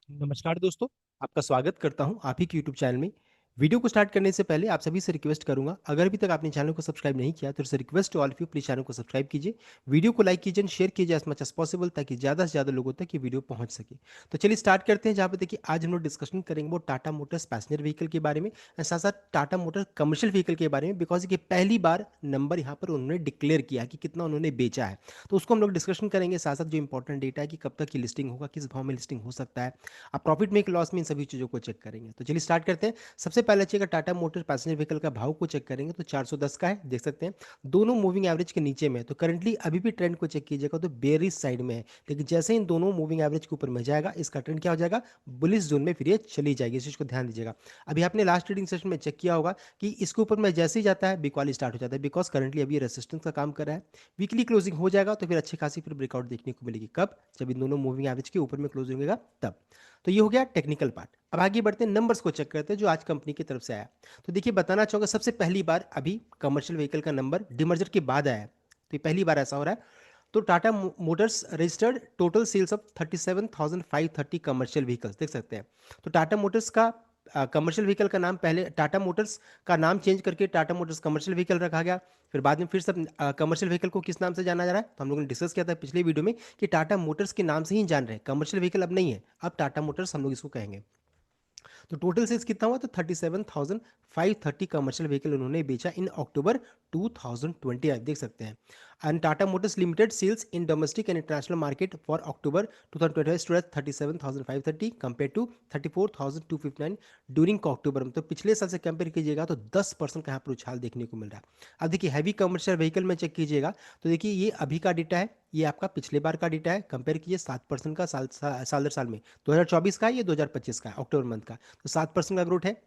नमस्कार दोस्तों, आपका स्वागत करता हूं आप ही के यूट्यूब चैनल में। वीडियो को स्टार्ट करने से पहले आप सभी से रिक्वेस्ट करूंगा, अगर अभी तक आपने चैनल को सब्सक्राइब नहीं किया तो it's request to all of you, please channel को सब्सक्राइब कीजिए। वीडियो को लाइक कीजिए, शेयर कीजिए एज मच एज पॉसिबल, ताकि ज़्यादा से ज़्यादा लोगों तक ये वीडियो पहुंच सके। तो चलिए स्टार्ट करते हैं। जहाँ पे देखिए आज हम लोग डिस्कशन करेंगे वो टाटा मोटर्स पैसेंजर व्हीकल के बारे में, और साथ साथ टाटा मोटर कमर्शियल व्हीकल के बारे में, बिकॉज ये पहली बार नंबर यहाँ पर उन्होंने डिक्लेयर किया कि कितना उन्होंने बेचा है। तो उसको हम लोग डिस्कशन करेंगे। साथ साथ जो इंपॉर्टेंट डेटा है कि कब तक ये लिस्टिंग होगा, किस भाव में लिस्टिंग हो सकता है, आप प्रॉफिट मेक लॉस में इन सभी चीज़ों को चेक करेंगे। तो चलिए स्टार्ट करते हैं। सबसे पहले चाहिए टाटा मोटर पैसेंजर व्हीकल का भाव को चेक करेंगे तो 410 का है, देख सकते हैं दोनों मूविंग एवरेज के नीचे में है। तो करंटली अभी भी ट्रेंड को चेक कीजिएगा तो बेरिश साइड में है, लेकिन जैसे इन दोनों मूविंग एवरेज के ऊपर में जाएगा इसका ट्रेंड क्या हो जाएगा, बुलिश जोन में फिर ये चली जाएगी। इस चीज़ को ध्यान दीजिएगा। अभी आपने लास्ट ट्रेडिंग सेशन में चेक किया होगा कि इसके ऊपर में जैसे ही जाता है बिकॉल स्टार्ट हो जाता है, बिकॉज करंटली अभी रेसिस्टेंस का काम कर रहा है। वीकली क्लोजिंग हो जाएगा तो फिर अच्छी खासी फिर ब्रेकआउट देखने को मिलेगी। कब? जब इन दोनों मूविंग एवरेज के ऊपर में क्लोजिंग होगा तब। तो ये हो गया टेक्निकल पार्ट। अब आगे बढ़ते हैं, नंबर्स को चेक करते हैं जो आज कंपनी की तरफ से आया। तो देखिए बताना चाहूँगा, सबसे पहली बार अभी कमर्शियल व्हीकल का नंबर डिमर्जर के बाद आया है। तो ये पहली बार ऐसा हो रहा है। तो Tata Motors registered total sales of 37,530 commercial vehicles, देख सकते हैं। तो टाटा मोटर्स का कमर्शियल व्हीकल का नाम पहले टाटा मोटर्स का नाम चेंज करके टाटा मोटर्स कमर्शियल व्हीकल रखा गया। फिर बाद में फिर सब कमर्शियल व्हीकल को किस नाम से जाना जा रहा है, तो हम लोगों ने डिस्कस किया था पिछले वीडियो में कि टाटा मोटर्स के नाम से ही जान रहे हैं, कमर्शियल व्हीकल अब नहीं है, अब टाटा मोटर्स हम लोग इसको कहेंगे। तो टोटल सेल्स कितना हुआ, तो 37,530 कमर्शियल व्हीकल उन्होंने बेचा इन अक्टूबर 2020, आप देख सकते हैं। And Tata Motors limited sales in domestic and international market for October 2025 stood at 37,530 compared to 34,259 during October. मतलब पिछले साल से कंपेयर कीजिएगा तो 10% का यहाँ पर उछाल देखने को मिल रहा है। अब देखिए हैवी कमर्शियल व्हीकल में चेक कीजिएगा तो देखिए ये अभी का डेटा है, ये आपका पिछले बार का डेटा है। कंपेयर कीजिए 7% का साल दर साल में, 2024 का है, ये 2025 का है अक्टूबर मंथ का। तो 7% का ग्रोथ है।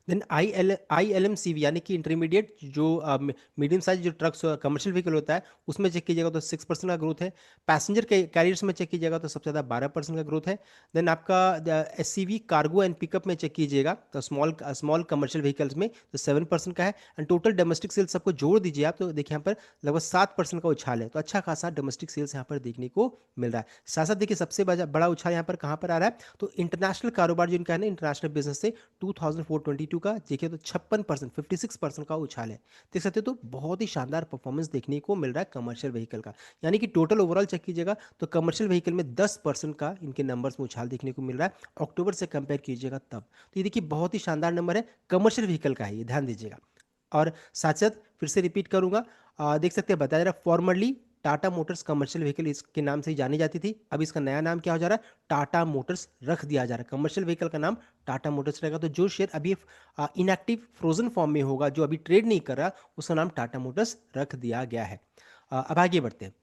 देन ILMCV यानी कि इंटरमीडिएट जो मीडियम साइज जो ट्रक्स कमर्शियल व्हीकल होता है उसमें चेक कीजिएगा तो 6% का ग्रोथ है। पैसेंजर के कैरियर्स में चेक कीजिएगा तो सबसे ज़्यादा 12% का ग्रोथ है। देन आपका SCV कार्गो एंड पिकअप में चेक कीजिएगा तो स्मॉल स्मॉल कमर्शियल व्हीकल्स में तो 7% का है। एंड टोटल डोमेस्टिक सेल्स सबको जोड़ दीजिए आप तो देखिए यहाँ पर लगभग 7% का उछाल है। तो अच्छा खासा डोमेस्टिक सेल्स यहाँ पर देखने को मिल रहा है। साथ साथ देखिए सबसे बड़ा उछाल यहाँ पर कहाँ पर आ रहा है, तो इंटरनेशनल कारोबार जो इनका है ना, इंटरनेशनल बिजनेस से 2422 का देखिए तो 56%, 56% का उछाल है। देख सकते हो, तो बहुत ही शानदार परफॉर्मेंस देखने को मिल रहा है कमर्शियल व्हीकल का। यानी कि टोटल ओवरऑल चेक कीजिएगा तो कमर्शियल व्हीकल में 10% का इनके नंबर्स में उछाल देखने को मिल रहा है अक्टूबर से कंपेयर कीजिएगा तब। तो ये देखिए बहुत ही शानदार नंबर है, कमर्शियल व्हीकल का है, ये ध्यान दीजिएगा। और साथ साथ फिर से रिपीट करूंगा, देख सकते हैं बताया जा रहा है formerly Tata Motors commercial vehicle इसके नाम से ही जानी जाती थी। अब इसका नया नाम क्या हो जा रहा है, टाटा मोटर्स रख दिया जा रहा है। कमर्शियल व्हीकल का नाम टाटा मोटर्स रहेगा। तो जो शेयर अभी इनएक्टिव फ्रोजन फॉर्म में होगा, जो अभी ट्रेड नहीं कर रहा, उसका नाम टाटा मोटर्स रख दिया गया है। अब आगे बढ़ते हैं।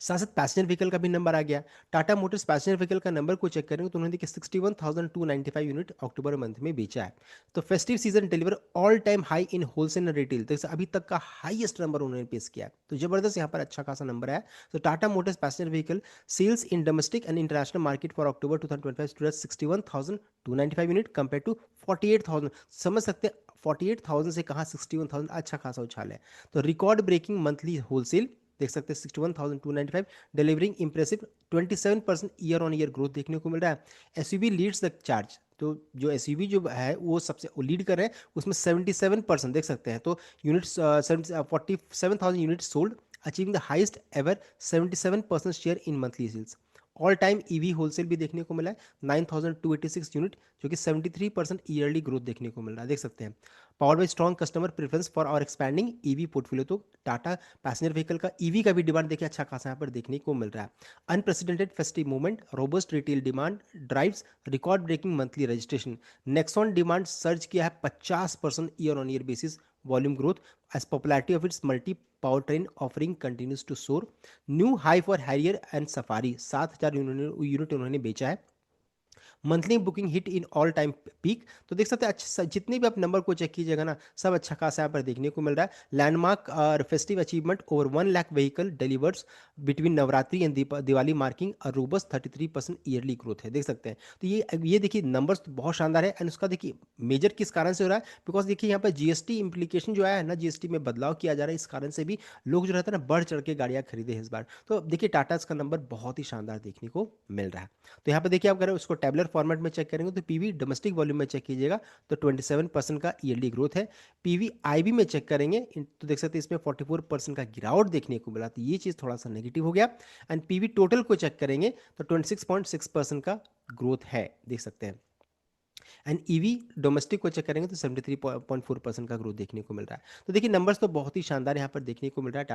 साथ साथ पैसेंजर व्हीकल का भी नंबर आ गया। टाटा मोटर्स पैसेंजर व्हीकल का नंबर को चेक करेंगे तो उन्होंने देखिए 61,295 यूनिट अक्टूबर मंथ में बेचा है। तो festive season deliver all time high in wholesale and retail, तो अभी तक का हाईएस्ट नंबर उन्होंने पेश किया है। तो जबरदस्त यहाँ पर अच्छा खासा नंबर है। तो Tata motors passenger vehicle sales in domestic and international market for October 2025 stood at 61,295 unit compare to 48,000। समझ सकते हैं 48,000 से कहाँ 61,000, अच्छा खासा उछाल है। तो रिकॉर्ड ब्रेकिंग मंथली होलसेल, देख सकते हैं 61,295, delivering impressive 27% year on year growth देखने को मिल रहा है। एसयूवी लीड्स द चार्ज, तो जो एसयूवी जो है वो सबसे लीड कर रहे हैं, उसमें 77% देख सकते हैं। तो units 47,000 units sold, achieving the highest ever 77% share in monthly sales. All time EV wholesale भी देखने को मिला है 9,286 यूनिट, जो कि 73% ईयरली ग्रोथ देखने को मिल रहा है, देख सकते हैं। Power by strong customer preference for और एक्सपैंडिंग ईवी पोर्टफोलियो, तो टाटा पैसेंजर व्हीकल का ईवी का भी डिमांड देखिए अच्छा खासा यहाँ पर देखने को मिल रहा है। Unprecedented festive movement, robust retail demand drives record breaking monthly registration. Nexon demand surge किया है 50% year on year basis volume growth as popularity of its multi powertrain offering continues to soar. New high for Harrier and Safari, 7,000 unit उन्होंने बेचा है। Monthly booking hit in all time peak. तो देख सकते हैं अच्छा, जितने भी आप नंबर को चेक कीजिएगा ना, सब अच्छा खासा यहाँ पर देखने को मिल रहा है। लैंडमार्क और festive achievement over 1 lakh vehicle delivers between Navratri and Diwali, marking और रोबस्ट 33% ईयरली ग्रोथ है, देख सकते हैं। तो ये देखिए नंबर्स तो बहुत शानदार है। एंड उसका देखिए मेजर किस कारण से हो रहा है, बिकॉज देखिए यहाँ पर जीएसटी इंप्लीकेशन जो आया है ना, जीएसटी में बदलाव किया जा रहा है, इस कारण से भी लोग जो रहता है ना बढ़ चढ़ के गाड़ियाँ खरीदे हैं इस बार। तो देखिए टाटा का नंबर बहुत ही शानदार देखने को मिल रहा है। तो यहाँ पे देखिए आप अगर उसको टेबलर फॉर्मेट में चेक करेंगे तो पीवी डोमेस्टिक वॉल्यूम में चेक कीजिएगा तो 27% का ईयरली ग्रोथ है। पीवी आईबी में चेक करेंगे तो देख सकते हैं इसमें 44% का गिरावट देखने को मिला, तो ये चीज़ थोड़ा सा नेगेटिव हो गया। एंड पीवी टोटल को चेक करेंगे तो 26.6% का ग्रोथ है, देख सकते हैं। एंड ईवी डोमेस्टिक को चेक करेंगे तो 73.4% का ग्रोथ देखने को मिल रहा है। तो देखिए नंबर्स तो बहुत ही शानदार यहाँ पर देखने को मिल रहा है।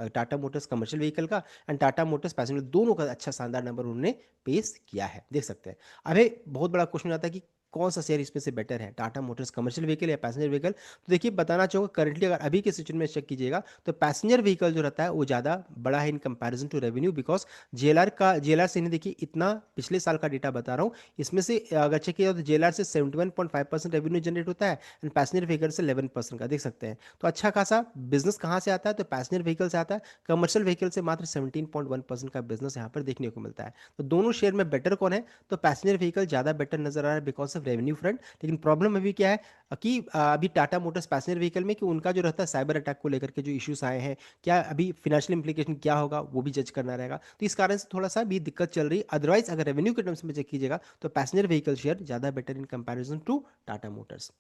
टाटा मोटर्स कमर्शियल व्हीकल का एंड टाटा मोटर्स पैसेंजर दोनों का अच्छा शानदार नंबर उन्होंने पेश किया है, देख सकते हैं। अभी बहुत बड़ा क्वेश्चन आता है कि कौन सा शेयर इसमें से बेटर है, टाटा मोटर्स कमर्शियल व्हीकल या पैसेंजर व्हीकल। तो देखिए बताना चाहूँगा करंटली अगर अभी के सिचुएशन में चेक कीजिएगा तो पैसेंजर व्हीकल जो रहता है वो ज़्यादा बड़ा है in comparison to revenue, because JLR से नहीं, देखिए इतना पिछले साल का डेटा बता रहा हूँ, इसमें से अगर चेक किया तो जेएलआर से 71.5% रेवेन्यू जनरेट होता है एंड पैसेंजर व्हीकल से 11% का, देख सकते हैं। तो अच्छा खासा बिजनेस कहाँ से आता है, तो पैसेंजर व्हीकल से आता है। कमर्शियल व्हीकल से मात्र 17.1% का बिजनेस यहाँ पर देखने को मिलता है। तो दोनों शेयर में बेटर कौन है, तो पैसेंजर व्हीकल ज़्यादा बेटर नजर आ रहा है बिकॉज ऑफ रेवेन्यू फ्रंट। लेकिन प्रॉब्लम अभी क्या है कि अभी टाटा मोटर्स पैसेंजर व्हीकल में कि उनका जो रहता है साइबर अटैक को लेकर के जो इश्यूज आए हैं, क्या अभी फिनेंशियल इंप्लीकेशन क्या होगा वो भी जज करना रहेगा। तो इस कारण से थोड़ा सा भी दिक्कत चल रही है। अदरवाइज अगर रेवेन्यू के टर्म्स में चेक कीजिएगा तो पैसेंजर व्हीकल शेयर ज़्यादा better in comparison to Tata motors.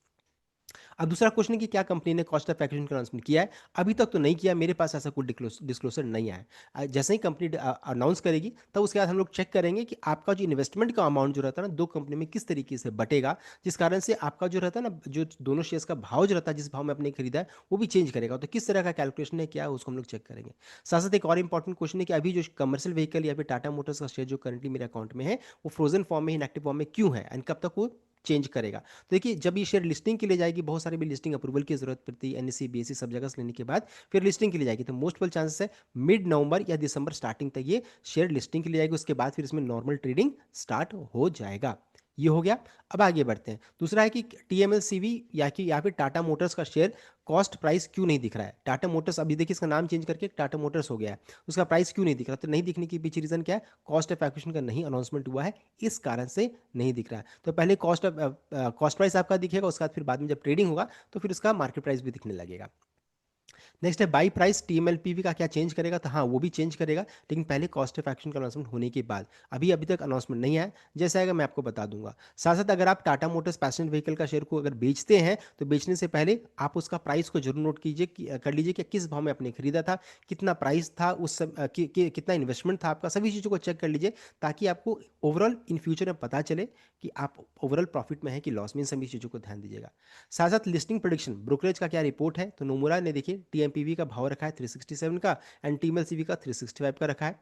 अब दूसरा क्वेश्चन है कि क्या कंपनी ने कॉस्ट ऑफ एक्विजिशन का अनाउंसमेंट किया है, अभी तक तो नहीं किया, मेरे पास ऐसा कोई डिस्क्लोजर नहीं आया है। जैसे ही कंपनी अनाउंस करेगी तब उसके बाद हम लोग चेक करेंगे कि आपका जो इन्वेस्टमेंट का अमाउंट जो रहता है ना दो कंपनी में किस तरीके से बटेगा, जिस कारण से आपका जो रहता है ना जो दोनों शेयर्स का भाव जो रहता है जिस भाव में आपने खरीदा है वो भी चेंज करेगा। तो किस तरह का कैलकुलेशन है क्या है उसको हम लोग चेक करेंगे। साथ साथ एक और इंपॉर्टेंट क्वेश्चन है कि अभी जो कमर्शियल व्हीकल या फिर टाटा मोटर्स का शेयर जो करंटली मेरे अकाउंट में है वो फ्रोजन फॉर्म में इनएक्टिव फॉर्म में क्यों है एंड कब तक वो चेंज करेगा। तो देखिए जब ये शेयर लिस्टिंग के लिए जाएगी, बहुत सारी भी लिस्टिंग अप्रूवल की जरूरत पड़ती है, एनएससी बीएससी सब जगह से लेने के बाद फिर लिस्टिंग के लिए जाएगी, तो मोस्ट प्रोबेबल चांसेस है मिड नवंबर या दिसंबर स्टार्टिंग तक ये शेयर लिस्टिंग के लिए जाएगी, उसके बाद फिर इसमें नॉर्मल ट्रेडिंग स्टार्ट हो जाएगा। ये हो गया। अब आगे बढ़ते हैं। दूसरा है कि टीएमएलसीवी या कि या फिर टाटा मोटर्स का शेयर कॉस्ट प्राइस क्यों नहीं दिख रहा है। टाटा मोटर्स अभी देखिए इसका नाम चेंज करके टाटा मोटर्स हो गया है, उसका प्राइस क्यों नहीं दिख रहा, तो नहीं दिखने के पीछे रीजन क्या है, कॉस्ट ऑफ एक्विजिशन का नहीं अनाउंसमेंट हुआ है, इस कारण से नहीं दिख रहा है। तो पहले कॉस्ट प्राइस आपका दिखेगा, उसके बाद फिर बाद में जब ट्रेडिंग होगा तो फिर उसका मार्केट प्राइस भी दिखने लगेगा। नेक्स्ट है बाई प्राइस टीएमएलपीवी का क्या चेंज करेगा, तो हाँ वो भी चेंज करेगा, लेकिन पहले कॉस्ट ऑफ एक्शन का अनाउंसमेंट होने के बाद। अभी अभी तक अनाउंसमेंट नहीं आया, जैसे आएगा मैं आपको बता दूंगा। साथ साथ अगर आप टाटा मोटर्स पैसेंजर व्हीकल का शेयर को अगर बेचते हैं तो बेचने से पहले आप उसका प्राइस को जरूर नोट कीजिए कर लीजिए कि किस भाव में आपने खरीदा था, कितना प्राइस था उस कितना इन्वेस्टमेंट था आपका, सभी चीज़ों को चेक कर लीजिए ताकि आपको ओवरऑल इन फ्यूचर में पता चले कि आप ओवरऑल प्रॉफिट में है कि लॉस में, इन सभी चीज़ों को ध्यान दीजिएगा। साथ साथ लिस्टिंग प्रोडिक्शन ब्रोकरेज का क्या रिपोर्ट है, तो नोमुरा ने देखिए टीएमपीवी का भाव रखा है 367 का एंड टीएमएलसीवी का 365 का रखा है।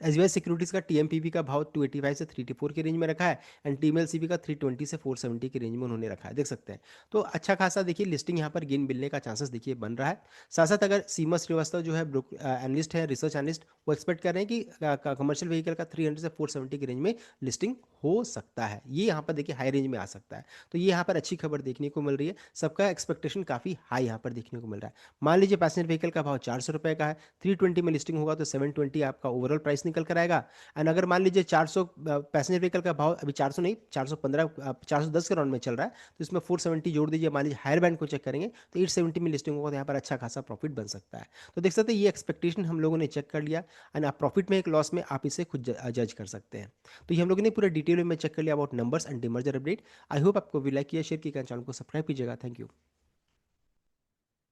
एसबीआई सिक्योरिटीज का टीएमपीवी का भाव 285 से 384 के रेंज में रखा है एंड टीएमएलसीवी का 320 से 470 के रेंज में उन्होंने रखा है, देख सकते हैं। तो अच्छा खासा देखिए लिस्टिंग यहाँ पर गेन मिलने का चांसेस देखिए बन रहा है। साथ साथ अगर सीमा श्रीवास्तव जो है एनालिस्ट है, रिसर्च एनालिस्ट, वो एक्सपेक्ट कर रहे हैं कि कमर्शियल व्हीकल का 300 से 470 के रेंज में लिस्टिंग हो सकता है, ये यहाँ पर देखिए हाई रेंज में आ सकता है। तो ये यहाँ पर अच्छी खबर देखने को मिल रही है, सबका एक्सपेक्टेशन काफ़ी हाई यहाँ पर देखने को मिल रहा है। मान लीजिए पैसेंजर व्हीकल का भाव 400 रुपये का है, 320 में लिस्टिंग होगा तो 720 आपका ओवरऑल प्राइस निकल कर आएगा। एंड अगर मान लीजिए 400 पैसेंजर व्हीकल का भाव अभी 400 नहीं 415 410 के राउंड में चल रहा है, तो इसमें 470 जोड़ दीजिए, मान लीजिए हायर बैंड को चेक करेंगे तो 870 में लिस्टिंग होगा, तो यहाँ पर अच्छा खासा प्रॉफिट बन सकता है। तो देख सकते हैं ये एक्सपेक्टेशन हम लोगों ने चेक कर लिया एंड आप प्रॉफिट में एक लॉस में आप इसे खुद जज कर सकते हैं। तो ये हम लोगों ने पूरा डिटेल में चेक कर लिया about numbers and demerger update. I hope आपको भी लाइक किया, शेयर किया, चैनल को सब्सक्राइब कीजिएगा। Thank you.